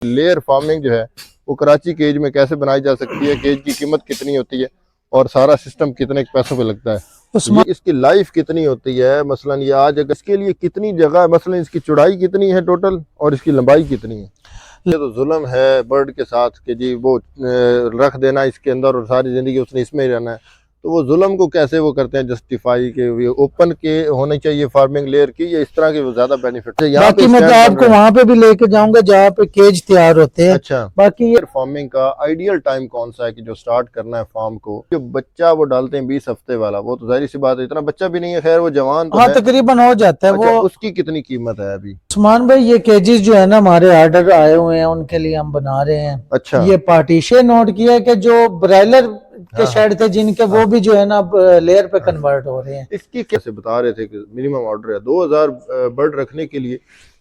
Layer farming जो है वो कराची केज में कैसे बनाई जा सकती है, केज की कीमत कितनी होती है और सारा सिस्टम कितने पैसों पे लगता है, ये इसकी लाइफ कितनी होती है, मसलन ये आज अगर इसके लिए कितनी जगह, मसलन इसकी चौड़ाई कितनी है टोटल और इसकी लंबाई कितनी है। ये तो जुल्म है बर्ड के साथ कि जी वो रख देना इसके अंदर और सारी ज़िंदगी उसने इसमें ही रहना है, तो वो जुल्म को कैसे वो करते हैं जस्टिफाई के ये ओपन के होने चाहिए फार्मिंग लेयर की, या इस तरह के वो ज्यादा बेनिफिट है। बाकी मैं तो आपको वहाँ पे भी लेके जाऊंगा जहाँ पे केज तैयार होते हैं। अच्छा, बाकी ये फार्मिंग का आइडियल टाइम कौन सा है कि जो स्टार्ट करना है फार्म को? जो बच्चा वो डालते हैं 20 हफ्ते वाला, वो तो जाहिर सी बात है इतना बच्चा भी नहीं है, खैर वो जवान तो हाँ तकरीबन हो जाता है। अच्छा, वो उसकी कितनी कीमत है अभी? उस्मान भाई ये केजेस जो है ना हमारे ऑर्डर आए हुए हैं, उनके लिए हम बना रहे हैं। अच्छा, ये पार्टीशन नोट किया है कि जो ब्रायलर के शेड थे जिनके वो भी जो है ना लेयर पे कन्वर्ट हो रहे हैं। इसकी कैसे बता रहे थे कि मिनिमम ऑर्डर है 2000 बर्ड रखने के लिए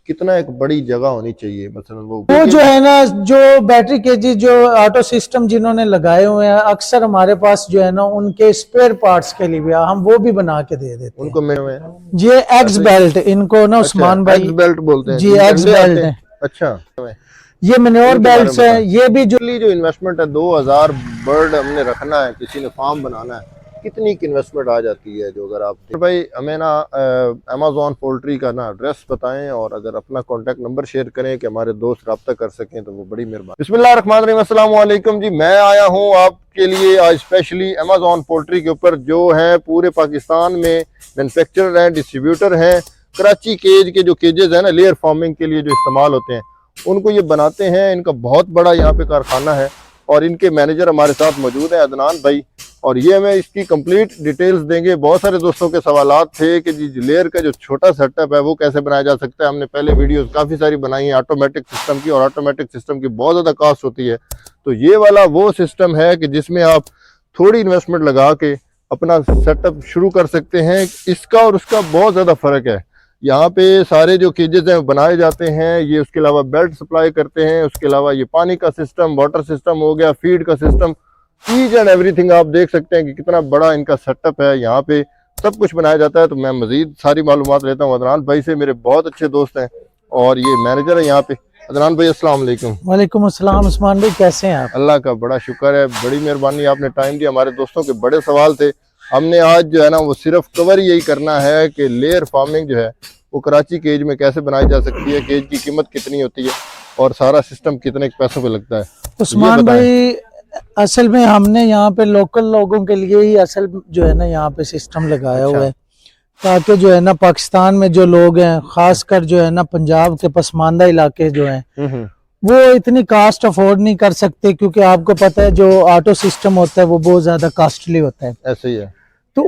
कितना एक बड़ी जगह होनी चाहिए, मतलब वो जो है ना जो बैटरी केजी जो ऑटो सिस्टम जिन्होंने लगाए हुए हैं अक्सर हमारे पास जो है ना उनके स्पेयर पार्ट्स के लिए भी हम वो भी बना के दे देते उनको हैं। ये एक्स बेल्ट इनको ना उस्मान भाई एक्स बेल्ट बोलते हैं जी, एक्स बेल्ट है। अच्छा, ये मैन्योर बेल्ट है। ये भी जो इन्वेस्टमेंट है 2000 बर्ड हमने रखना है, किसी ने फार्म बनाना है, कितनी की इन्वेस्टमेंट आ जाती है? जो अगर आप तो भाई हमें ना अमेज़ॉन पोल्ट्री का ना एड्रेस बताएं और अगर अपना कॉन्टैक्ट नंबर शेयर करें कि हमारे दोस्त रब्ता कर सकें तो वो बड़ी मेहरबानी। बिस्मिल्लाहिर्रहमानिर्रहीम, अस्सलाम वालेकुम जी। मैं आया हूँ आपके लिए आज स्पेशली अमेज़ॉन पोल्ट्री के ऊपर, जो है पूरे पाकिस्तान में मैन्युफैक्चरर हैं, डिस्ट्रीब्यूटर हैं। कराची केज के जो केजेस हैं ना लेयर फार्मिंग के लिए जो इस्तेमाल होते हैं उनको ये बनाते हैं। इनका बहुत बड़ा यहाँ पे कारखाना है और इनके मैनेजर हमारे साथ मौजूद हैं अदनान भाई, और ये हमें इसकी कंप्लीट डिटेल्स देंगे। बहुत सारे दोस्तों के सवालात थे कि जी लेयर का जो छोटा सेटअप है वो कैसे बनाया जा सकता है। हमने पहले वीडियोस काफ़ी सारी बनाई हैं ऑटोमेटिक सिस्टम की, और ऑटोमेटिक सिस्टम की बहुत ज़्यादा कॉस्ट होती है। तो ये वाला वो सिस्टम है कि जिसमें आप थोड़ी इन्वेस्टमेंट लगा के अपना सेटअप शुरू कर सकते हैं। इसका और उसका बहुत ज़्यादा फ़र्क है। यहाँ पे सारे जो केजेस हैं बनाए जाते हैं, ये उसके अलावा बेल्ट सप्लाई करते हैं, उसके अलावा ये पानी का सिस्टम, वाटर सिस्टम हो गया, फीड का सिस्टम, ईच एंड एवरीथिंग आप देख सकते हैं कि कितना बड़ा इनका सेटअप है। यहाँ पे सब कुछ बनाया जाता है। तो मैं मजीद सारी मालूमात लेता हूँ अदनान भाई से, मेरे बहुत अच्छे दोस्त हैं और ये मैनेजर है यहाँ पे। अदनान भाई अस्सलाम वालेकुम। वालेकुम अस्सलाम उस्मान भाई, कैसे हैं आप? अल्लाह का बड़ा शुक्र है, बड़ी मेहरबानी, आपने टाइम दिया। हमारे दोस्तों के बड़े सवाल थे, हमने आज जो है ना वो सिर्फ कवर यही करना है कि लेयर फार्मिंग जो है वो कराची केज में कैसे बनाई जा सकती है, केज की कीमत कितनी होती है और सारा सिस्टम कितने पैसों पे लगता है। उस्मान भाई असल में हमने यहाँ पे लोकल लोगों के लिए ही असल जो है ना यहाँ पे सिस्टम लगाया हुआ है, ताकि जो है ना पाकिस्तान में जो लोग हैं, खासकर जो है ना पंजाब के पसमानदा इलाके जो हैं वो इतनी कास्ट अफोर्ड नहीं कर सकते, क्योंकि आपको पता है जो ऑटो सिस्टम होता है वो बहुत ज्यादा कॉस्टली होता है। ऐसे ही है। तो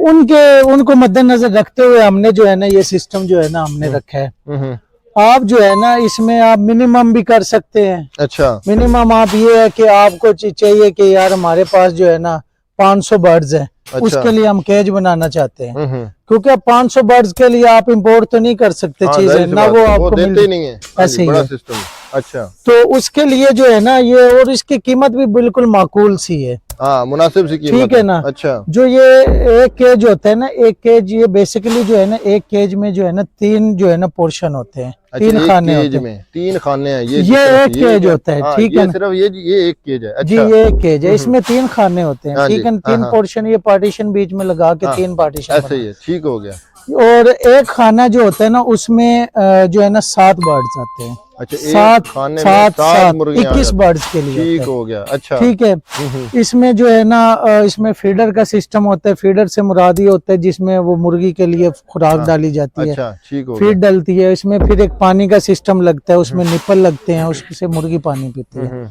उनको मद्देनजर रखते हुए हमने जो है ना ये सिस्टम जो है ना हमने रखा है। आप जो है ना इसमें आप मिनिमम भी कर सकते हैं। अच्छा, मिनिमम आप ये है कि आपको चाहिए कि यार हमारे पास जो है ना 500 बर्ड्स हैं। अच्छा। उसके लिए हम केज बनाना चाहते हैं, क्योंकि अब 500 बर्ड्स के लिए आप इंपोर्ट तो नहीं कर सकते चीजें ना, वो आपको देते ही नहीं है, ऐसे ही है सिस्टम। अच्छा, तो उसके लिए जो है ना ये, और इसकी कीमत भी बिल्कुल माकूल सी है, हाँ मुनासिब सी कीमत, ठीक है ना। अच्छा, जो ये एक केज होता है ना, एक केज ये बेसिकली जो है ना एक केज में जो है ना 3 जो है ना पोर्शन होते हैं। अच्छा, 3 खाने होते हैं। 3 खाने हैं। ये एक केज होता है, ठीक है। सिर्फ ये एक केज है। अच्छा। जी ये एक केज है, इसमें 3 खाने होते हैं, ठीक है। 3 पोर्शन, ये पार्टीशन बीच में लगा के 3 पार्टीशन ऐसे ही है, ठीक हो गया। और एक खाना जो होता है ना उसमें जो है ना 7 बर्ड्स आते हैं। अच्छा, 7 21 बर्ड्स के लिए, ठीक हो गया। अच्छा, ठीक है। इसमें जो है ना इसमें फीडर का सिस्टम होता है। फीडर से मुराद ये होता है जिसमें वो मुर्गी के लिए खुराक डाली जाती है। अच्छा, ठीक हो फीड डलती है। इसमें फिर एक पानी का सिस्टम लगता है, उसमें निपल लगते हैं, उससे मुर्गी पानी पीती है।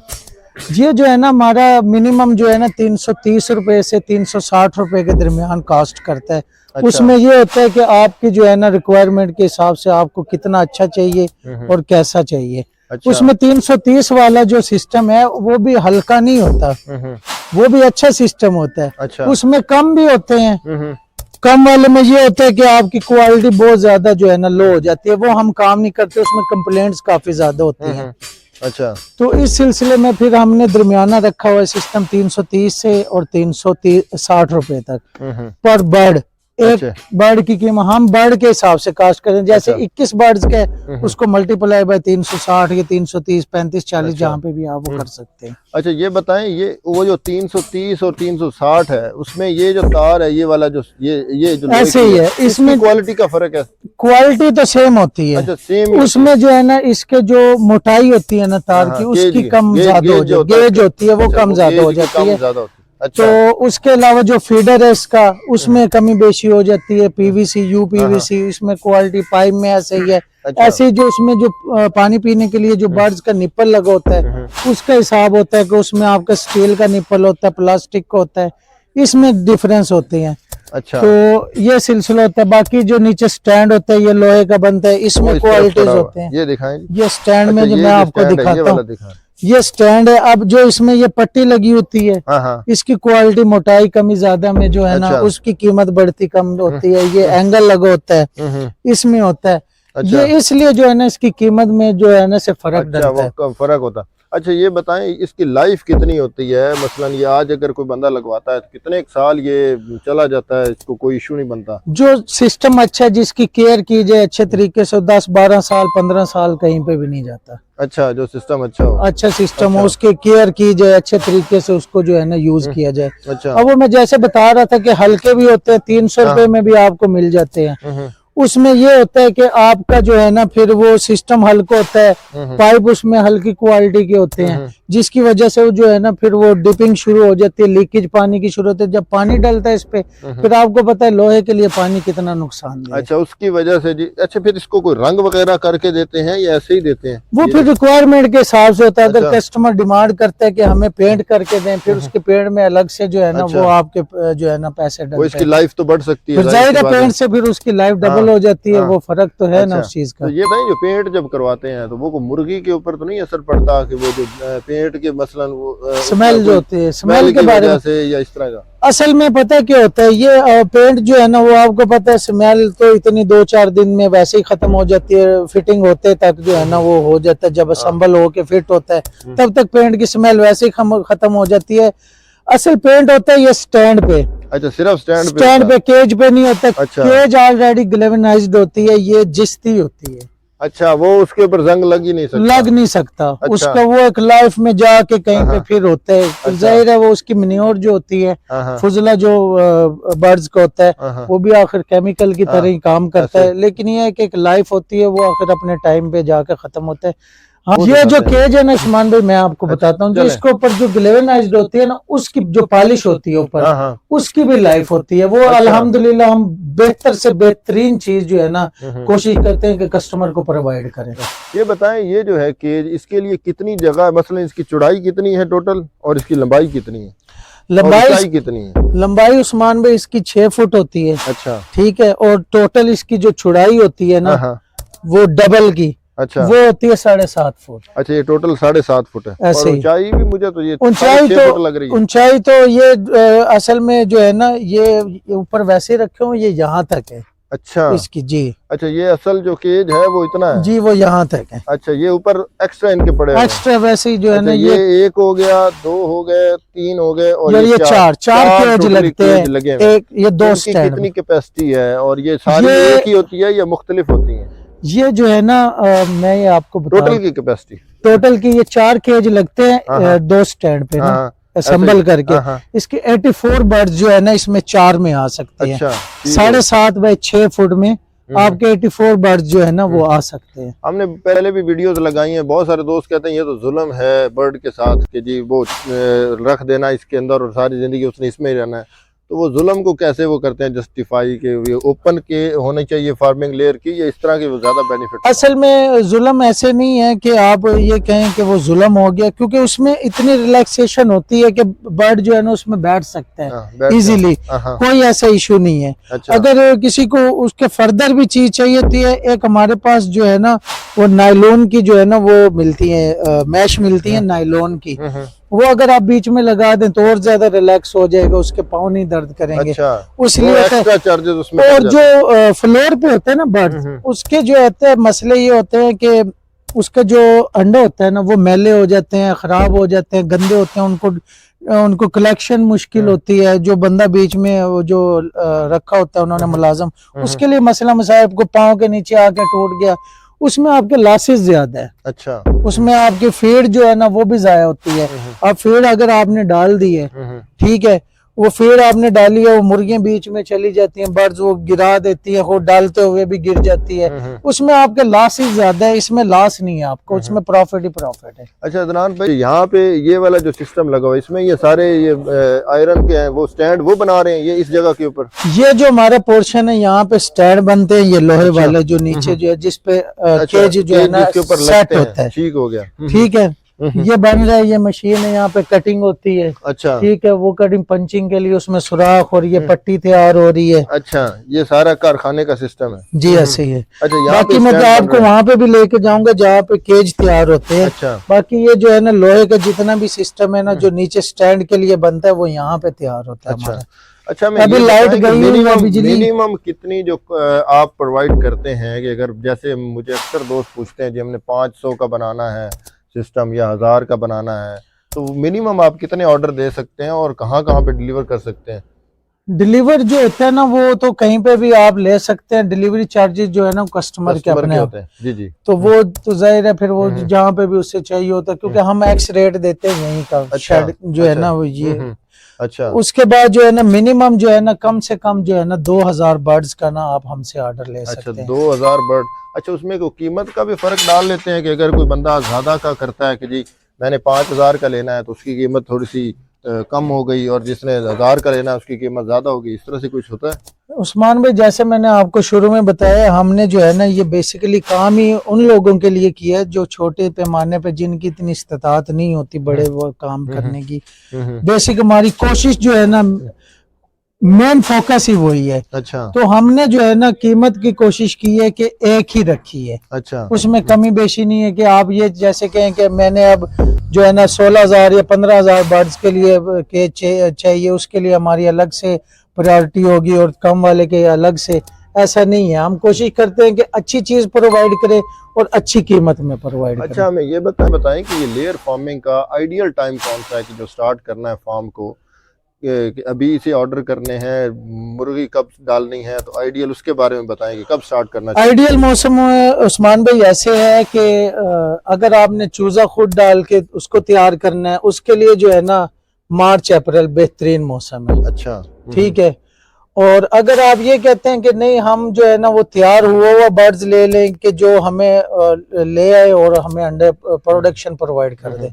ये जो है ना हमारा मिनिमम जो है ना 330 रुपए से 360 रुपए के दरमियान कास्ट करता है। अच्छा। उसमें ये होता है कि आपकी जो है ना रिक्वायरमेंट के हिसाब से आपको कितना अच्छा चाहिए और कैसा चाहिए। अच्छा। उसमें 330 वाला जो सिस्टम है वो भी हल्का नहीं होता, वो भी अच्छा सिस्टम होता है। अच्छा। उसमें कम भी होते हैं। कम वाले में ये होता है कि आपकी क्वालिटी बहुत ज्यादा जो है ना लो हो जाती है, वो हम काम नहीं करते, उसमें कंप्लेंट्स काफी ज्यादा होती हैं। अच्छा, तो इस सिलसिले में फिर हमने दरमियाना रखा हुआ है सिस्टम 330 से और 360 रुपए तक पर बर्ड, एक बर्ड की कीमत हम बर्ड के हिसाब से कास्ट करें, जैसे 21 बर्ड्स के उसको मल्टीप्लाई बाय 360 या 330 35 40 जहाँ पे भी आप वो कर सकते हैं। अच्छा ये बताएं, ये वो जो 330 और 360 है उसमें ये जो तार है ये वाला जो ये जो ऐसे ही है, इसमें क्वालिटी का फर्क है? क्वालिटी तो सेम होती है। अच्छा सेम। उसमें जो है ना इसके जो मोटाई होती है ना तार की उसकी कम ज्यादा हो जाती है, गेज होती है वो कम ज्यादा हो जाती है। अच्छा। तो उसके अलावा जो फीडर है इसका उसमें कमी बेशी हो जाती है, पीवीसी यूपीवीसी इसमें क्वालिटी पाइप में ऐसे ही है। अच्छा। ऐसे जो उसमें जो पानी पीने के लिए जो बर्ड्स का निप्पल लगा होता है उसका हिसाब होता है कि उसमें आपका स्टील का निप्पल होता है, प्लास्टिक का होता है, इसमें डिफरेंस होते हैं। अच्छा। तो ये सिलसिला होता है। बाकी जो नीचे स्टैंड होता है ये लोहे का बनता है, इसमें क्वालिटीज होते हैं। ये दिखाएं, ये स्टैंड में जो मैं आपको दिखाता हूँ, ये स्टैंड है। अब जो इसमें ये पट्टी लगी होती है इसकी क्वालिटी मोटाई कमी ज्यादा में जो है ना उसकी कीमत बढ़ती कम होती है। ये एंगल लगा होता है इसमें होता है। अच्छा। ये इसलिए जो है ना इसकी कीमत में जो है ना से फर्क डलता है। फर्क होता। अच्छा ये बताएं इसकी लाइफ कितनी होती है? मसलन ये आज अगर कोई बंदा लगवाता है तो कितने एक साल ये चला जाता है, इसको कोई इशू नहीं बनता? जो सिस्टम अच्छा है, जिसकी केयर की जाए अच्छे तरीके से, 10-12 साल 15 साल कहीं पे भी नहीं जाता। अच्छा, जो सिस्टम अच्छा हो, अच्छा सिस्टम हो, उसकी केयर की जाए अच्छे तरीके से, उसको जो है ना यूज किया जाए। अच्छा। अब वो मैं जैसे बता रहा था कि हल्के भी होते हैं, 300 रुपए में भी आपको मिल जाते हैं। उसमें ये होता है कि आपका जो है ना फिर वो सिस्टम हल्का होता है, पाइप उसमें हल्की क्वालिटी के होते हैं, जिसकी वजह से वो जो है ना फिर वो डिपिंग शुरू हो जाती है, लीकेज पानी की शुरू होती है। जब पानी डलता है इस पे फिर आपको पता है लोहे के लिए पानी कितना नुकसान है। अच्छा, उसकी वजह से जी। अच्छा, फिर इसको कोई रंग वगैरह करके देते हैं या ऐसे ही देते हैं? वो फिर रिक्वायरमेंट के हिसाब से होता है। अगर कस्टमर डिमांड करता है कि हमें पेंट करके दें, फिर उसके पेंट में अलग से जो है ना वो आपके जो है ना पैसे डलते हैं। इसकी लाइफ तो बढ़ सकती है, जाहिर है पेंट से फिर उसकी लाइफ डबल हो जाती है। वो फर्क तो है ना उस चीज का। तो ये नहीं, जो पेंट जब करवाते हैं तो वो मुर्गी के ऊपर तो नहीं असर पड़ता कि वो जो पेंट के मसलन वो स्मेल जो होती है, स्मेल के बारे में या इस तरह का? असल में पता है क्या होता है, ये पेंट जो है ना वो आपको पता है स्मेल तो इतनी 2-4 दिन में वैसे ही खत्म हो जाती है। फिटिंग होते तक जो है ना वो हो जाता है, जब असम्बल होके फिट होता है तब तक पेंट की स्मेल वैसे ही खत्म हो जाती है। असल पेंट होता है ये स्टैंड पे। अच्छा, सिर्फ स्टैंड पे, केज पे नहीं होता। अच्छा। केज ऑलरेडी ग्लेवेनाइज्ड होती है, ये जिस्ती होती है। अच्छा, वो उसके ऊपर जंग लग ही नहीं सकता? लग नहीं सकता। अच्छा। उसका वो एक लाइफ में जाके कहीं पे फिर होता है। अच्छा। जाहिर है वो उसकी मन्योर जो होती है, फुजला जो बर्ड्स का होता है, वो भी आखिर केमिकल की तरह ही काम करता है। लेकिन ये है कि एक लाइफ होती है, वो आखिर अपने टाइम पे जाके खत्म होता है। हाँ, ये जो केज है ना उस्मान भाई, मैं आपको बताता हूँ, जो इसके ऊपर जो ग्लेवेनाइज्ड होती है ना उसकी जो पॉलिश होती है ऊपर, उसकी भी लाइफ होती है। वो अल्हम्दुलिल्लाह हम बेहतर से बेहतरीन चीज जो है ना कोशिश करते हैं कि कस्टमर को प्रोवाइड करें। ये बताएं, ये जो है केज, इसके लिए कितनी जगह, मसलन इसकी चौड़ाई कितनी है टोटल और इसकी लंबाई कितनी है? लंबाई कितनी है? लंबाई उस्मान भाई इसकी 6 फुट होती है। अच्छा, ठीक है। और टोटल इसकी जो चौड़ाई होती है ना वो डबल की, अच्छा, वो होती है 7.5 फुट। अच्छा, ये टोटल 7.5 फुट है। ऐसे और ऊंचाई भी मुझे तो ये ऊंचाई तो लग रही है। ऊंचाई तो ये असल में जो है ना ये ऊपर वैसे रखे हुए, ये यहाँ तक है। अच्छा, इसकी जी। अच्छा, ये असल जो केज है वो इतना है जी, वो यहाँ तक है। अच्छा, ये ऊपर एक्स्ट्रा इनके पड़े हैं। एक्स्ट्रा वैसे ही जो है ना ये 1 हो गया, 2 हो गए, 3 हो गए और ये 4 केज लगते हैं। एक ये 2 स्टैंड। कितनी कैपेसिटी है और ये सारी एक ही होती है या मुख्तलिफ होती है? ये जो है ना मैं ये आपको बता, टोटल की कैपेसिटी, टोटल की ये 4 केज लगते हैं 2 स्टैंड पे ना असम्बल करके। इसके 84 बर्ड्स जो है ना इसमें 4 में आ सकते हैं। 7.5 बाय 6 फुट में आपके 84 बर्ड्स जो है ना वो आ सकते हैं। हमने पहले भी वीडियोस लगाई हैं, बहुत सारे दोस्त कहते हैं ये तो जुल्म है बर्ड के साथ कि जी वो रख देना इसके अंदर और सारी जिंदगी उसने इसमें ही रहना है। तो वो जुल्म को कैसे वो करते हैं जस्टिफाई के ओपन के होने चाहिए फार्मिंग लेयर की, या इस तरह के वो ज्यादा बेनिफिट? असल में जुल्म ऐसे नहीं है कि आप ये कहें कि वो जुल्म हो गया, क्योंकि उसमें इतनी रिलैक्सेशन होती है कि बर्ड जो है ना उसमें बैठ सकते हैं इजीली, कोई ऐसा इशू नहीं है। अच्छा। अगर किसी को उसके फर्दर भी चीज चाहिए थी, एक हमारे पास जो है ना वो नायलॉन की जो है ना वो मिलती है, मैश मिलती है नायलॉन की, वो अगर आप बीच में लगा दें तो और ज्यादा रिलैक्स हो जाएगा, उसके पाँव नहीं दर्द करेंगे। अच्छा, उसलिए एक्स्ट्रा चार्जेस उसमें। और जो फ्लोर पे होते हैं ना बर्ड, उसके जो होते हैं मसले ये होते हैं कि उसका जो अंडा होता है ना वो मैले हो जाते हैं, खराब हो जाते हैं, गंदे होते हैं, उनको उनको कलेक्शन मुश्किल होती है, जो बंदा बीच में वो जो रखा होता है उन्होंने मुलाजम, उसके लिए मसला मसाइब को पाँव के नीचे आके टूट गया, उसमें आपके लॉसेस ज्यादा है। अच्छा, उसमें आपकी फीड जो है ना वो भी जाया होती है। अब फीड अगर आपने डाल दी है, ठीक है, वो फीड आपने डाली है, वो मुर्गियां बीच में चली जाती हैं, बर्ड्स वो गिरा देती है, खुद डालते हुए भी गिर जाती है, उसमें आपके लॉसेस ज्यादा है, इसमें लॉस नहीं है आपको, इसमें प्रॉफिट ही प्रॉफिट है। अच्छा अदनान भाई, यहाँ पे ये वाला जो सिस्टम लगा हुआ है, इसमें ये सारे ये आयरन के हैं, वो स्टैंड वो बना रहे हैं ये इस जगह के ऊपर? ये जो हमारा पोर्शन है यहाँ पे स्टैंड बनते हैं, ये लोहे वाले जो नीचे जो है जिसपे केज जो है ना सेट होता है, ठीक हो गया, ठीक है, ये बन रहा है, ये मशीन है, यहाँ पे कटिंग होती है। अच्छा, ठीक है, वो कटिंग पंचिंग के लिए उसमें सुराख और ये पट्टी तैयार हो रही है। अच्छा, ये सारा कारखाने का सिस्टम है? जी ऐसे ही है। अच्छा, बाकी मैं तो आपको वहाँ पे भी लेके जाऊंगा जहाँ पे केज तैयार होते हैं। अच्छा, बाकी ये जो है ना लोहे का जितना भी सिस्टम है ना जो नीचे स्टैंड के लिए बनता है वो यहाँ पे तैयार होता है। अच्छा, अच्छा, मैं अभी लाइट गई है, बिजली मिनिमम कितनी जो आप प्रोवाइड करते हैं कि अगर जैसे मुझे अक्सर दोस्त पूछते हैं जी हमने 500 का बनाना है सिस्टम या 1000 का बनाना है, तो मिनिमम आप कितने ऑर्डर दे सकते हैं और कहाँ कहाँ पे डिलीवर कर सकते हैं? डिलीवर जो होता है ना वो तो कहीं पे भी आप ले सकते हैं, डिलीवरी चार्जेस जो है ना कस्टमर के अपने होते हैं। जी जी, तो वो तो जाहिर है फिर वो जहाँ पे भी उससे चाहिए होता है, क्योंकि हम एक्स रेट देते हैं यहीं का। अच्छा, जो है ना वो ये अच्छा, उसके बाद जो है ना मिनिमम जो है ना कम से कम जो है ना 2000 बर्ड्स का ना आप हमसे ऑर्डर ले सकते हैं। 2000 बर्ड। अच्छा, उसमें को कीमत का भी फर्क डाल लेते हैं कि अगर कोई बंदा ज्यादा का करता है कि जी मैंने 5000 का लेना है तो उसकी कीमत थोड़ी सी कम हो गई, और जिसने 1000 का लेना है उसकी कीमत ज्यादा होगी, इस तरह से कुछ होता है? उस्मान भाई जैसे मैंने आपको शुरू में बताया, हमने जो है ना ये बेसिकली काम ही उन लोगों के लिए किया है जो छोटे पैमाने पे जिनकी इतनी इस्तात नहीं होती बड़े वो काम करने की। बेसिक हमारी कोशिश जो है ना मेन फोकस ही वही है। अच्छा, तो हमने जो है ना कीमत की कोशिश की है कि एक ही रखी है। अच्छा, उसमें कमी बेशी नहीं है कि आप ये जैसे कहें कि मैंने अब जो है ना 16000 या 15000 बर्ड्स के लिए केज चाहिए, उसके लिए हमारी अलग से प्रायोरिटी होगी और कम वाले के अलग से, ऐसा नहीं है। हम कोशिश करते हैं कि अच्छी चीज प्रोवाइड करें और अच्छी कीमत में प्रोवाइड करें। अच्छा, हमें ये बताएं कि ये लेयर फार्मिंग का आइडियल टाइम कौन सा है कि जो स्टार्ट करना है फार्म को, कि अभी से ऑर्डर करने हैं, मुर्गी कब डालनी है, तो आइडियल उसके बारे में बताएंगे कब स्टार्ट करना चाहिए? आइडियल मौसम उस्मान भाई ऐसे है कि अगर आपने चूजा खुद डाल के उसको तैयार करना है, उसके लिए जो है ना मार्च अप्रैल बेहतरीन मौसम है। अच्छा, ठीक है। और अगर आप ये कहते हैं कि नहीं हम जो है ना वो तैयार हुआ बर्ड्स ले लें कि जो हमें ले आए और हमें अंडे प्रोडक्शन प्रोवाइड कर दे,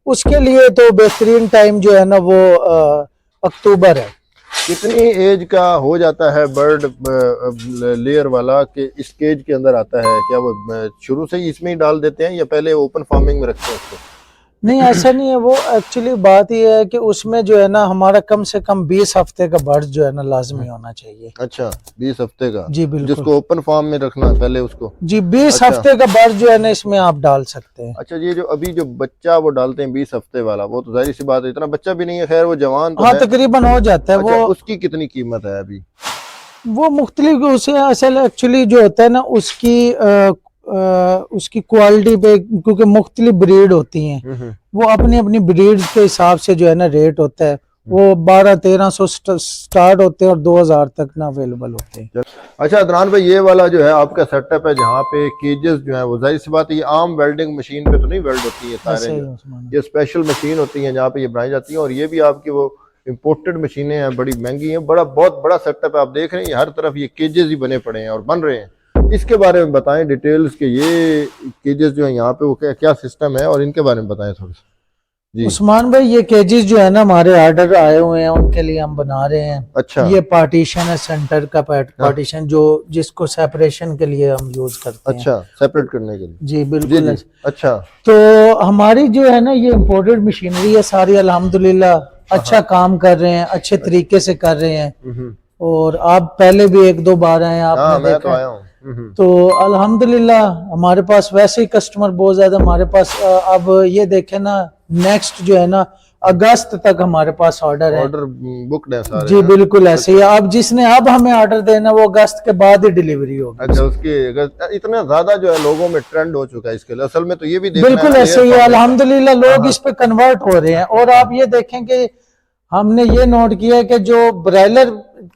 उसके लिए तो बेहतरीन टाइम जो है ना वो अक्टूबर है। कितनी एज का हो जाता है बर्ड लेयर वाला कि इस केज के अंदर आता है? क्या वो शुरू से ही इसमें ही डाल देते हैं या पहले ओपन फार्मिंग में रखते हैं उसको? नहीं ऐसा नहीं है, वो एक्चुअली बात ये है कि उसमें जो है ना हमारा कम से कम 20 हफ्ते का बर्ड जो है ना लाजमी होना चाहिए। अच्छा, 20 हफ्ते का? जी बिल्कुल। जिसको ओपन फार्म में रखना है पहले उसको? जी 20 अच्छा। हफ्ते का बर्ड जो है ना इसमें आप डाल सकते हैं। अच्छा, ये जो अभी जो बच्चा वो डालते हैं 20 हफ्ते वाला, वो तो जाहिर सी बात है इतना बच्चा भी नहीं है, खैर वो जवान तो हाँ है। तकरीबन हो जाता है। अच्छा, वो उसकी कितनी कीमत है अभी? वो मुख्तलिफ उसे असल एक्चुअली जो होता है ना उसकी क्वालिटी पे, क्योंकि मुख्तलिफ ब्रीड होती हैं, वो अपनी अपनी ब्रीड के हिसाब से जो है ना रेट होता है। वो 1200-1300 स्टार्ट होते हैं और 2000 तक ना अवेलेबल होते हैं। अच्छा अदनान भाई, ये वाला जो है आपका सेटअप है जहाँ पे केजेस जो है वो जाहिर सी बात है ये आम वेल्डिंग मशीन पे तो नहीं वेल्ड होती है तारें, ये स्पेशल मशीन होती है जहाँ पे ये बनाई जाती है, और ये भी आपकी वो इम्पोर्टेड मशीनें हैं, बड़ी महंगी हैं, बहुत बड़ा सेटअप है। आप देख रहे हैं हर तरफ ये केजेस ही बने पड़े हैं और बन रहे हैं। इसके बारे में बताएं डिटेल्स के, ये केजेस जो है यहाँ पे वो क्या सिस्टम है और इनके बारे में बताएं थोड़ा सा। जी उस्मान भाई, ये केजेस जो है ना हमारे ऑर्डर आए हुए हैं उनके लिए हम बना रहे हैं। अच्छा, ये पार्टीशन है, सेंटर का पार्टीशन जो जिसको सेपरेशन के लिए हम यूज करते हैं। अच्छा, सेपरेट करने के लिए? जी बिल्कुल। अच्छा, तो हमारी जो है ना ये इम्पोर्टेड मशीनरी है सारी, अल्हम्दुलिल्लाह अच्छा काम कर रहे हैं, अच्छे तरीके से कर रहे हैं। और आप पहले भी 1-2 बार आए, आपने मैं देखा तो आया हूँ। तो अल्हम्दुलिल्लाह हमारे पास वैसे ही कस्टमर बहुत ज्यादा हमारे पास। अब ये देखें ना नेक्स्ट जो है ना अगस्त तक हमारे पास ऑर्डर है। ऑर्डर बुकड है सारे? जी बिल्कुल ऐसे ही। अब जिसने अब हमें ऑर्डर देना वो अगस्त के बाद ही डिलीवरी होगी। अच्छा, उसकी इतना ज्यादा जो है लोगों में ट्रेंड हो चुका है इसके लिए, असल में तो ये भी देखना बिल्कुल है ऐसे ही है, अल्हम्दुलिल्लाह लोग इस पे कन्वर्ट हो रहे हैं। और आप ये देखें कि हमने ये नोट किया है कि जो ब्रायलर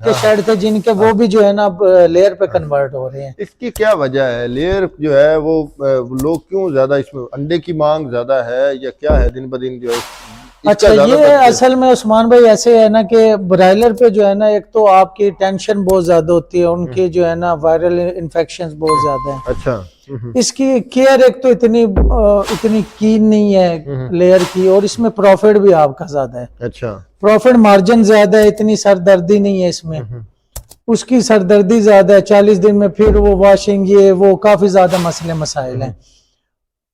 के शेड थे जिनके, वो भी जो है ना लेयर पे कन्वर्ट हो रहे हैं। इसकी क्या वजह है? लेयर जो है वो लोग क्यों ज्यादा इसमें, अंडे की मांग ज्यादा है या क्या है दिन ब दिन जो है? अच्छा, ये असल में उस्मान भाई ऐसे है ना कि ब्रायलर पे जो है ना, एक तो आपकी टेंशन बहुत ज्यादा होती है, उनकी जो है ना वायरल इन्फेक्शंस बहुत ज्यादा है। अच्छा। इसकी केयर एक तो इतनी कीन नहीं है लेयर की, और इसमें प्रॉफिट भी आपका ज्यादा है। अच्छा, प्रॉफिट मार्जिन ज्यादा है, इतनी सरदर्दी नहीं है इसमें। उसकी सरदर्दी ज्यादा है, 40 दिन में फिर वो वॉशिंग, ये वो काफी ज्यादा मसले मसाइल हैं।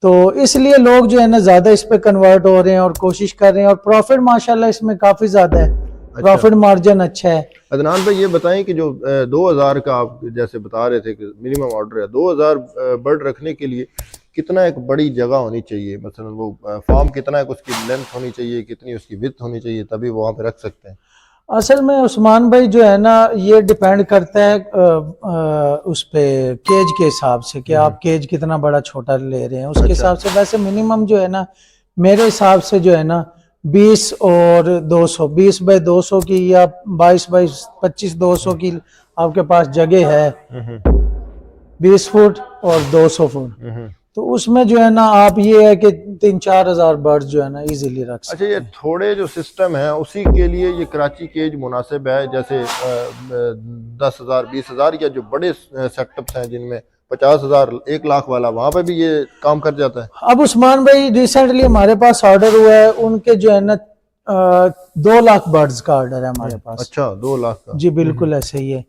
तो इसलिए लोग जो है ना ज्यादा इस पे कन्वर्ट हो रहे हैं और कोशिश कर रहे हैं, और प्रॉफिट माशाल्लाह इसमें काफी ज्यादा है। प्रॉफिट मार्जिन अच्छा है। अदनान भाई ये बताएं कि जो 2000 का आप जैसे बता रहे थे कि मिनिमम ऑर्डर है, 2000 बर्ड रखने के लिए कितना एक बड़ी जगह होनी चाहिए? मतलब वो फार्म कितना है, उसकी लेंथ होनी चाहिए, कितनी उसकी विड्थ होनी चाहिए, तभी वो वहाँ पे रख सकते हैं? असल में उस्मान भाई जो है ना, ये डिपेंड करता है उस पे केज के हिसाब से कि आप केज कितना बड़ा छोटा ले रहे हैं, उसके हिसाब से। वैसे मिनिमम जो है ना, मेरे हिसाब से जो है ना 20 और 200, 20 बाई 200 की या 22 बाई 25 200 की आपके पास जगह है, 20 फुट और 200 फुट, तो उसमें जो है ना आप ये है कि 3-4 हजार बर्ड्स जो है ना इजीली रख सकते हैं। अच्छा, ये थोड़े जो सिस्टम है उसी के लिए ये कराची केज मुनासिब है? जैसे 10,000 20,000 या जो बड़े सेटअप्स हैं जिनमें 50,000 1 लाख वाला, वहाँ पे भी ये काम कर जाता है? अब उस्मान भाई रिसेंटली हमारे पास ऑर्डर हुआ है, उनके जो है ना 2 लाख बर्ड्स का ऑर्डर है हमारे पास। अच्छा, 2 लाख का? जी बिल्कुल ऐसे ही है।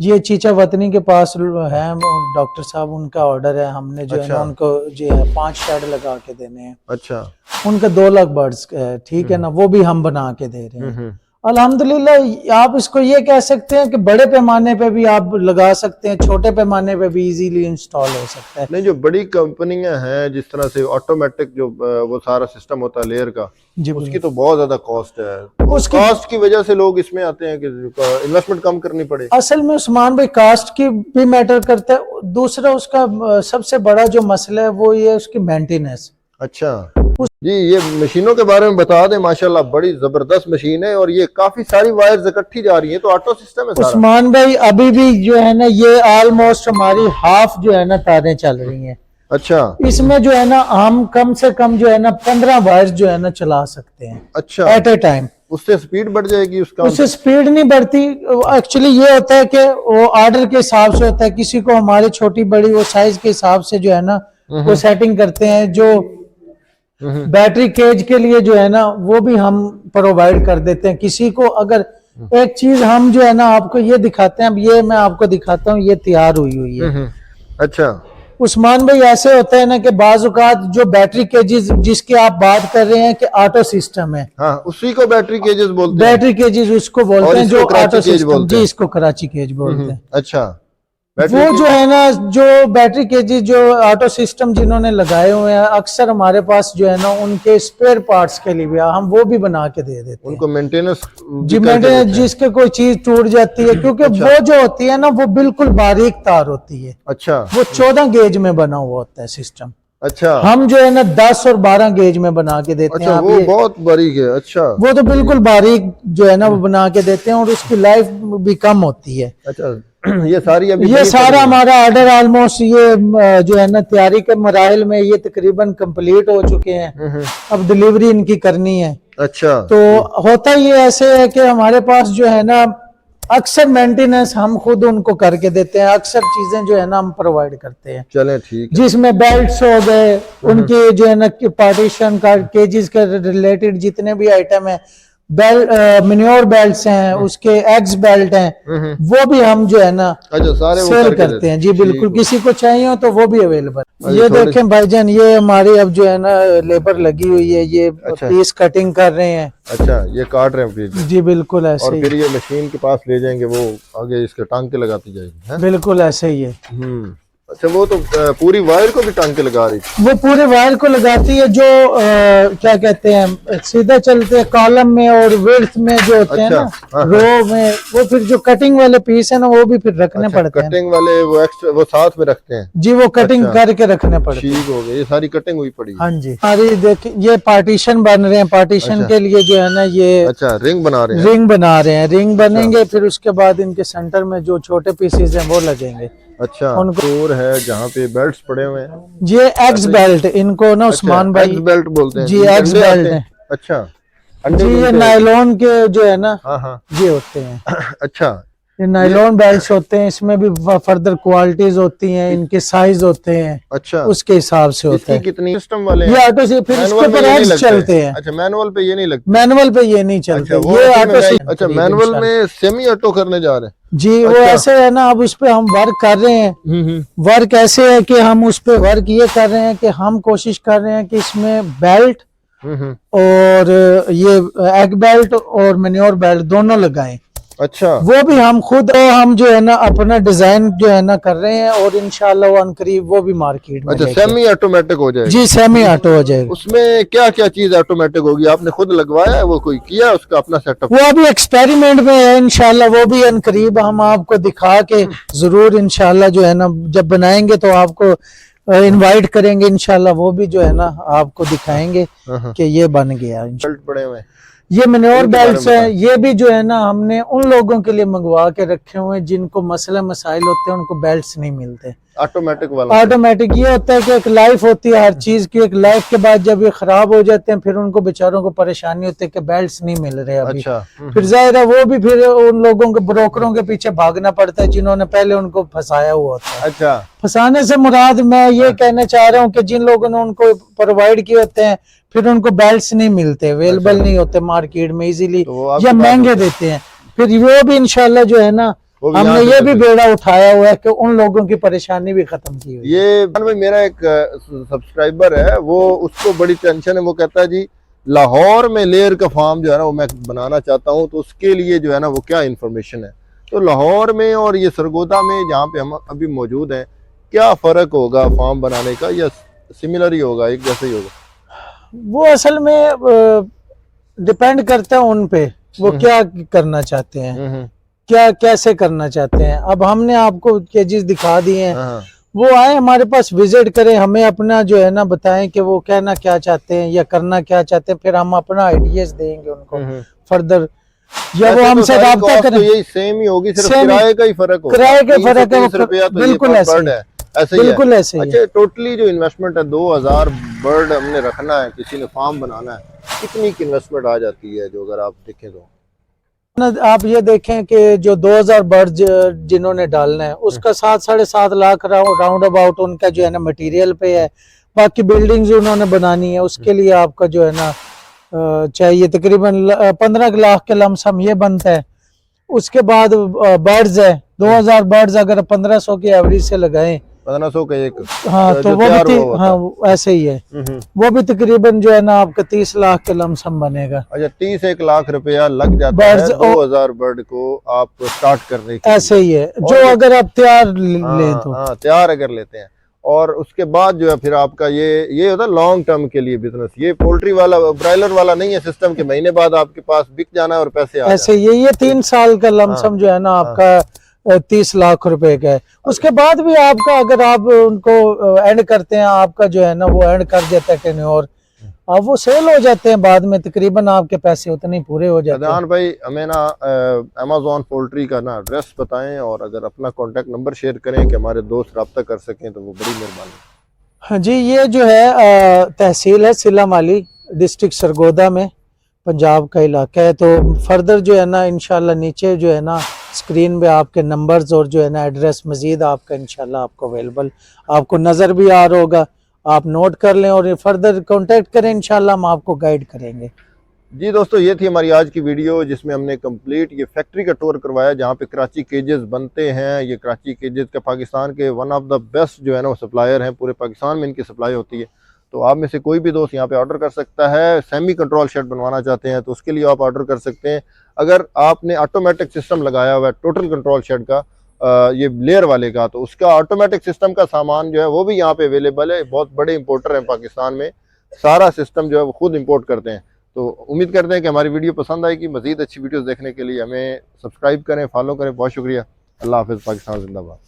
ये चीचा वतनी के पास है डॉक्टर साहब, उनका ऑर्डर है। हमने जो है ना उनको जो है 5 शेड लगा के देने हैं। अच्छा, उनका 2 लाख बर्ड्स ठीक है ना, वो भी हम बना के दे रहे हैं। अल्हम्दुलिल्लाह आप इसको ये कह सकते हैं कि बड़े पैमाने पे भी आप लगा सकते हैं, छोटे पैमाने पे भी इजीली इंस्टॉल हो सकता है। नहीं, जो बड़ी कंपनियां हैं जिस तरह से ऑटोमेटिक जो वो सारा सिस्टम होता है लेयर का, उसकी तो बहुत ज्यादा कॉस्ट है। उस कॉस्ट की वजह से लोग इसमें आते हैं कि इन्वेस्टमेंट कम करनी पड़े। असल में उस्मान भाई कास्ट की भी मैटर करता है, दूसरा उसका सबसे बड़ा जो मसला है वो ये है उसकी मेंटेनेंस। अच्छा जी, ये मशीनों के बारे में बता दें। माशाल्लाह बड़ी जबरदस्त मशीन है और ये काफी सारी वायर्स इकट्ठी जा रही है, तो ऑटो सिस्टम है सारा? उस्मान भाई अभी भी जो है ना ये ऑलमोस्ट हमारी हाफ जो है ना तारें चल रही हैं। अच्छा, इसमें जो है ना हम कम से कम जो है ना 15 वायर्स जो है ना चला सकते हैं। अच्छा, एट ए टाइम। उससे स्पीड बढ़ जाएगी उसका? उससे स्पीड नहीं बढ़ती। एक्चुअली ये होता है कि वो ऑर्डर के हिसाब से होता है, किसी को हमारी छोटी बड़ी वो साइज के हिसाब से जो है ना वो सेटिंग करते हैं। जो बैटरी केज के लिए जो है ना वो भी हम प्रोवाइड कर देते हैं किसी को। अगर एक चीज हम जो है ना आपको ये दिखाते हैं, अब ये मैं आपको दिखाता हूँ, ये तैयार हुई है। अच्छा उस्मान भाई ऐसे होता है ना कि बाज़ औक़ात जो बैटरी केजेस जिसकी आप बात कर रहे हैं कि ऑटो सिस्टम है, हाँ, उसी को बैटरी केजेस बोलते हैं। बैटरी केजेस उसको बोलते हैं, जो ऑटो सिस्टम। जी, हैं। इसको कराची केज बोलते हैं। अच्छा, वो जो है ना जो बैटरी केजेस जो ऑटो सिस्टम जिन्होंने लगाए हुए हैं, अक्सर हमारे पास जो है ना उनके स्पेयर पार्ट्स के लिए भी हम वो भी बना के दे देते हैं उनको मेंटेनेंस। जी, मेंटेनेंस जिसके कोई चीज टूट जाती है, क्योंकि वो जो होती है ना वो बिल्कुल बारीक तार होती है। अच्छा, वो 14 गेज में बना हुआ होता है सिस्टम। अच्छा, हम जो है ना 10 और 12 गेज में बना के देते हैं। अच्छा, वो बहुत बारीक है। अच्छा, वो तो बिल्कुल बारीक जो है ना वो बना के देते हैं और उसकी लाइफ भी कम होती है। अच्छा, ये सारी अभी ये सारा हमारा ऑर्डर ऑलमोस्ट ये जो है ना तैयारी के मराहिल में ये तकरीबन कंप्लीट हो चुके हैं। अब डिलीवरी इनकी करनी है। अच्छा, तो होता ये ऐसे है कि हमारे पास जो है ना अक्सर मेंटेनेंस हम खुद उनको करके देते हैं, अक्सर चीजें जो है ना हम प्रोवाइड करते हैं। चलें ठीक है। जिसमें बेल्ट्स हो गए, उनके जो है ना पार्टीशन का केजेस के रिलेटेड जितने भी आइटम है, बेल्ट मिन्योर बेल्ट्स हैं, उसके एग्स बेल्ट हैं, वो भी हम जो है ना अच्छा सारे सेल करते हैं। जी बिल्कुल, किसी को चाहिए हो तो वो भी अवेलेबल। ये देखें भाईजान, ये हमारी अब जो है ना लेबर लगी हुई है, ये पीस कटिंग कर रहे हैं। अच्छा, ये काट रहे हैं पीस? जी बिल्कुल ऐसे और ही। फिर ये मशीन के पास ले जाएंगे, वो आगे इसके टांग के लगाती जाएगी है? बिल्कुल ऐसे ही है। अच्छा, वो तो पूरी वायर को भी टांग के लगा रही थी। वो पूरे वायर को लगाती है, जो क्या कहते हैं सीधा चलते हैं कॉलम में और विड्थ में जो होते हैं ना, हाँ, रो में, वो फिर जो कटिंग वाले पीस है ना वो भी फिर रखने पड़ते हैं। कटिंग वाले वो एक्स्ट्रा वो साथ में रखते हैं जी, वो कटिंग करके रखने पड़ते हैं। ठीक हो गया, ये सारी कटिंग हुई पड़ी है। हाँ जी, अरे देखिए ये पार्टीशन बन रहे हैं, पार्टीशन के लिए जो है ना ये अच्छा, रिंग बना रहे हैं। रिंग बना रहे हैं, रिंग बनेंगे, फिर उसके बाद इनके सेंटर में जो छोटे पीसेस हैं वो लगेंगे। अच्छा, फ्लोर है जहाँ पे बेल्ट्स पड़े हुए हैं। ये एक्स बेल्ट इनको ना उस्मान भाई एक्स बेल्ट बोलते हैं जी, एक्स बेल्ट है। अच्छा, जी, ये नायलॉन के जो है ना हाँ ये होते हैं। अच्छा, ये नायलॉन बेल्ट होते हैं, इसमें भी फर्दर क्वालिटीज होती हैं, इनके साइज होते हैं, अच्छा, उसके हिसाब से होता है। कितनी सिस्टम वाले ये ऑटो से फिर इसके ऊपर एड्स चलते हैं। अच्छा, मैनुअल पे ये नहीं लगते। मैनुअल पे ये नहीं चलते, ये ऑटो से। अच्छा, मैनुअल में सेमी ऑटो करने जा रहे हैं जी। वो ऐसे है ना, अब उस पे हम वर्क कर रहे हैं। वर्क ऐसे है कि हम उस पे वर्क ये कर रहे हैं कि हम कोशिश कर रहे हैं कि इसमें बेल्ट और ये एग बेल्ट और मैन्योर बेल्ट दोनों लगाएं। अच्छा, वो भी हम खुद हम जो है ना अपना डिजाइन जो है ना कर रहे हैं, और इंशाल्लाह वो अनकरीब वो भी मार्केट में। अच्छा, सेमी ऑटोमेटिक हो जाएगा। जी, सेमी ऑटो हो जाएगा। उसमें क्या क्या चीज ऑटोमेटिक होगी? आपने खुद लगवाया है, वो कोई किया उसका अपना सेटअप? वो अभी एक्सपेरिमेंट में है, इंशाल्लाह वो भी अनकरीब हम आपको दिखा के जरूर इंशाल्लाह जो है ना जब बनाएंगे तो आपको इनवाइट करेंगे, इंशाल्लाह वो भी जो है ना आपको दिखाएंगे कि ये बन गया। बड़े हुए ये मैन्योर बेल्ट्स है, ये भी जो है ना हमने उन लोगों के लिए मंगवा के रखे हुए हैं जिनको मसला मसाइल होते हैं, उनको बेल्ट्स नहीं मिलते। ऑटोमेटिक वाला ऑटोमेटिक ये होता है कि एक लाइफ होती है हर चीज की, एक लाइफ के बाद जब ये खराब हो जाते हैं फिर उनको बेचारों को परेशानी होती है कि बेल्ट्स नहीं मिल रहे अभी। अच्छा, फिर जाहिर है वो भी फिर उन लोगों के ब्रोकरों के पीछे भागना पड़ता है जिन्होंने पहले उनको फंसाया हुआ होता है। अच्छा, फंसाने से मुराद मैं ये कहना चाह रहा हूँ कि जिन लोगों ने उनको प्रोवाइड किए होते हैं फिर उनको बेल्ट्स नहीं मिलते, अवेलेबल नहीं होते मार्केट में इजीली, या महंगे देते हैं। फिर वो भी इंशाल्लाह जो है ना हमने ये भी बेड़ा उठाया हुआ है कि उन लोगों की परेशानी भी खत्म की हुई। ये मेरा एक सब्सक्राइबर है, वो उसको बड़ी टेंशन है। वो कहता है जी लाहौर में लेयर का फार्म जो है ना वो मैं बनाना चाहता हूँ, तो उसके लिए जो है ना वो क्या इन्फॉर्मेशन है? तो लाहौर में और ये सरगोदा में जहाँ पे हम अभी मौजूद हैं, क्या फ़र्क होगा फार्म बनाने का, या सिमिलर ही होगा, एक जैसा ही होगा? वो असल में डिपेंड करता है उन पे, वो क्या करना चाहते हैं, क्या कैसे करना चाहते हैं। अब हमने आपको केजेस दिखा दिए हैं, वो आए हमारे पास विजिट करें, हमें अपना जो है ना बताएं कि वो कहना क्या चाहते हैं या करना क्या चाहते हैं, फिर हम अपना आइडियाज देंगे उनको फर्दर, या वो हमसे रब्ता करें। तो यही सेम ही होगी, सिर्फ किराए का ही फर्क होगा। किराए का फर्क है, बिल्कुल ऐसे ही बिल्कुल ऐसे ही। अच्छा, टोटली जो इन्वेस्टमेंट है 2000 बर्ड हमने रखना है, किसी ने फार्म बनाना है, कितनी की इन्वेस्टमेंट आ जाती है? जो अगर आप देखें तो आप ये देखें कि जो 2000 बर्ड जिन्होंने डालना है उसका 7-7.5 लाख राउंड अबाउट उनका जो है ना मटेरियल पे है। बाकी बिल्डिंग्स उन्होंने बनानी है, उसके लिए आपका जो है ना चाहिए तकरीबन 15 लाख के लमसम ये बनता है। उसके बाद बर्ड्स है, 2000 बर्ड्स अगर 1500 की एवरेज से लगाएं, 1500 का एक, हाँ तो वो भी हाँ ऐसे ही है, वो भी तकरीबन जो है ना आपका 30 लाख के लमसम बनेगा। अच्छा, 30 लाख रुपया लग जाता है 2000 बर्ड को आप स्टार्ट करने के। ऐसे ही है, जो अगर आप तैयार ले तो तैयार अगर लेते हैं, और उसके बाद जो है फिर आपका ये होता है लॉन्ग टर्म के लिए बिजनेस। ये पोल्ट्री वाला ब्रायलर वाला नहीं है सिस्टम के महीने बाद आपके पास बिक जाना है और पैसे आ ऐसे ये 3 साल का लमसम जो है ना आपका 30 लाख रुपए का है। उसके बाद भी आपका अगर आप उनको एंड करते हैं, आपका जो है ना वो एंड कर देता है टेन्योर, अब वो सेल हो जाते हैं बाद में, तकरीबन आपके पैसे उतने ही पूरे हो जाते हैं। भाई हमें ना अमेज़न पोल्ट्री का ना एड्रेस बताएं, और अगर अपना कॉन्टेक्ट नंबर शेयर करें कि हमारे दोस्त रब्ता कर सकें तो वो बड़ी मेहरबानी। हाँ जी, ये जो है तहसील है सिला माली, डिस्ट्रिक्ट सरगोदा में, पंजाब का इलाका है। तो फर्दर जो है ना इंशाल्लाह नीचे जो है ना स्क्रीन पे आपके नंबर्स और जो है ना एड्रेस मजीद आपका इंशाल्लाह आपको अवेलेबल आपको नज़र भी आ रहा होगा, आप नोट कर लें और फर्दर कांटेक्ट करें, इंशाल्लाह हम आपको गाइड करेंगे। जी दोस्तों, ये थी हमारी आज की वीडियो जिसमें हमने कंप्लीट ये फैक्ट्री का टूर करवाया जहाँ पे कराची केजेस बनते हैं। ये कराची केजेस का पाकिस्तान के वन ऑफ द बेस्ट जो है ना वो सप्लायर हैं, पूरे पाकिस्तान में इनकी सप्लाई होती है। तो आप में से कोई भी दोस्त यहाँ पे ऑर्डर कर सकता है। सेमी कंट्रोल शेड बनवाना चाहते हैं तो उसके लिए आप ऑर्डर कर सकते हैं। अगर आपने ऑटोमेटिक सिस्टम लगाया हुआ है टोटल कंट्रोल शेड का, ये लेयर वाले का, तो उसका ऑटोमेटिक सिस्टम का सामान जो है वो भी यहाँ पे अवेलेबल है। बहुत बड़े इंपोर्टर हैं पाकिस्तान में, सारा सिस्टम जो है वो खुद इंपोर्ट करते हैं। तो उम्मीद करते हैं कि हमारी वीडियो पसंद आएगी। मज़ीद अच्छी वीडियोस देखने के लिए हमें सब्सक्राइब करें, फॉलो करें। बहुत शुक्रिया। अल्लाह हाफ़िज़। पाकिस्तान जिंदाबाद।